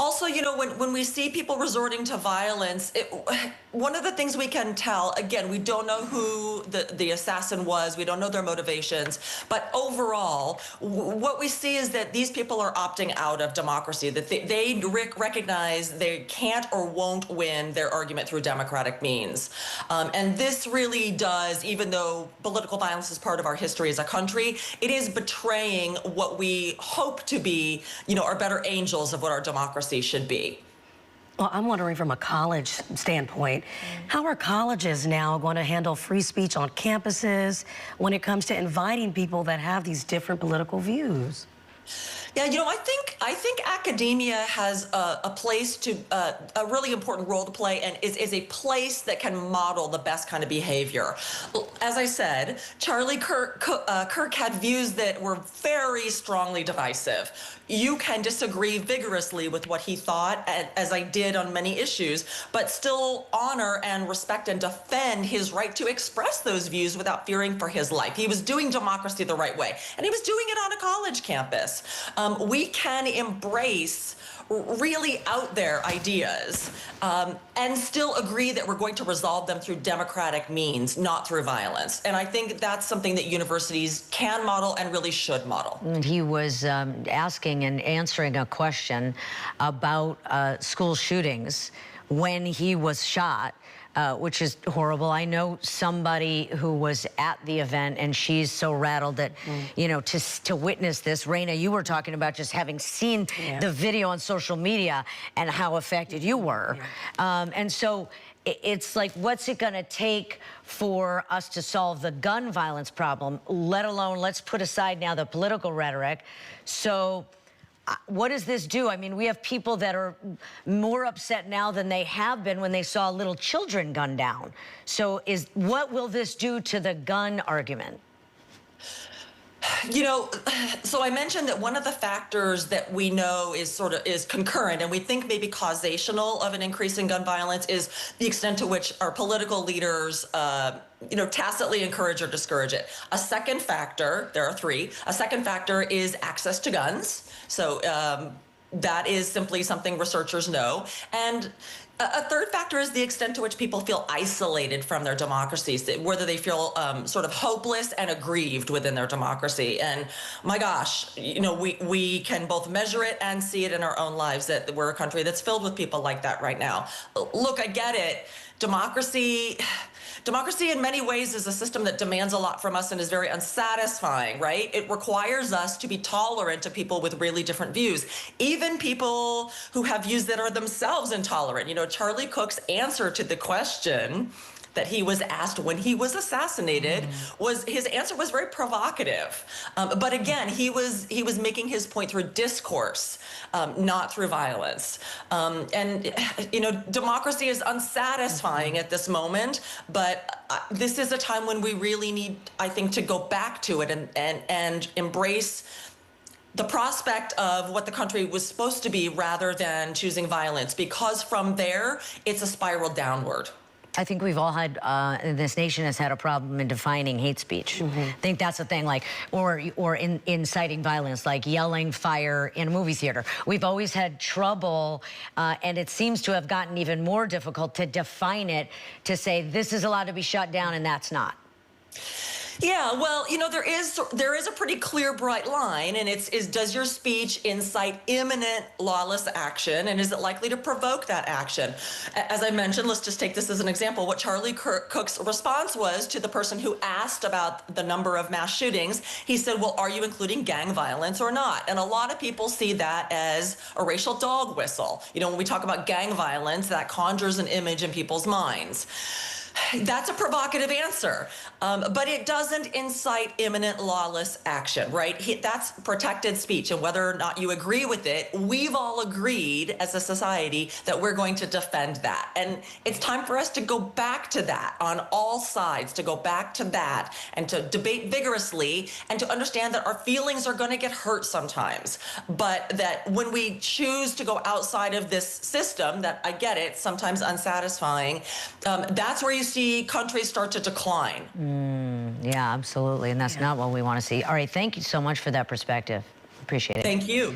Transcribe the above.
Also, when we see people resorting to violence, one of the things we can tell, again, we don't know who the assassin was, we don't know their motivations, but overall, what we see is that these people are opting out of democracy, that they recognize they can't or won't win their argument through democratic means. And this really does, even though political violence is part of our history as a country, it is betraying what we hope to be, our better angels of what our democracy should be. Well, I'm wondering from a college standpoint, how are colleges now going to handle free speech on campuses when it comes to inviting people that have these different political views? Yeah, I think academia has a place to a really important role to play, and is a place that can model the best kind of behavior. As I said, Charlie Kirk had views that were very strongly divisive. You can disagree vigorously with what he thought, as I did on many issues, but still honor and respect and defend his right to express those views without fearing for his life. He was doing democracy the right way, and he was doing it on a college campus. We can embrace really out there ideas and still agree that we're going to resolve them through democratic means, not through violence. And I think that's something that universities can model and really should model. And he was asking and answering a question about school shootings when he was shot. Which is horrible. I know somebody who was at the event, and she's so rattled that, to witness this. Raina, you were talking about just having seen the video on social media and how affected you were. And so it's like, what's it going to take for us to solve the gun violence problem, let alone, let's put aside now the political rhetoric. So what does this do? I mean, we have people that are more upset now than they have been when they saw little children gunned down. So what will this do to the gun argument? So I mentioned that one of the factors that we know is concurrent, and we think maybe causational of an increase in gun violence, is the extent to which our political leaders tacitly encourage or discourage it. A second factor, there are three, a second factor is access to guns. So that is simply something researchers know. And a third factor is the extent to which people feel isolated from their democracies, whether they feel sort of hopeless and aggrieved within their democracy. And my gosh, we can both measure it and see it in our own lives, that we're a country that's filled with people like that right now. Look, I get it. Democracy in many ways is a system that demands a lot from us and is very unsatisfying, right? It requires us to be tolerant to people with really different views, even people who have views that are themselves intolerant. Charlie Kirk's answer to the question that he was asked when he was assassinated his answer was very provocative. But again, he was making his point through discourse, not through violence. And democracy is unsatisfying at this moment, but this is a time when we really need, I think, to go back to it and embrace the prospect of what the country was supposed to be rather than choosing violence, because from there, it's a spiral downward. I think we've all had, this nation has had a problem in defining hate speech. I think that's the thing, or inciting violence, like yelling fire in a movie theater. We've always had trouble, and it seems to have gotten even more difficult to define it, to say this is allowed to be shut down and that's not. Yeah, well, there is a pretty clear, bright line, and does your speech incite imminent lawless action, and is it likely to provoke that action? As I mentioned, let's just take this as an example. What Charlie Kirk's response was to the person who asked about the number of mass shootings, he said, well, are you including gang violence or not? And a lot of people see that as a racial dog whistle. When we talk about gang violence, that conjures an image in people's minds. That's a provocative answer, but it doesn't incite imminent lawless action, right? That's protected speech, and whether or not you agree with it, we've all agreed as a society that we're going to defend that. And it's time for us to go back to that on all sides, to go back to that and to debate vigorously and to understand that our feelings are going to get hurt sometimes, but that when we choose to go outside of this system, that, I get it, sometimes unsatisfying, that's where you see countries start to decline. Yeah, absolutely. And that's not what we want to see. All right, thank you so much for that perspective. Appreciate it. Thank you.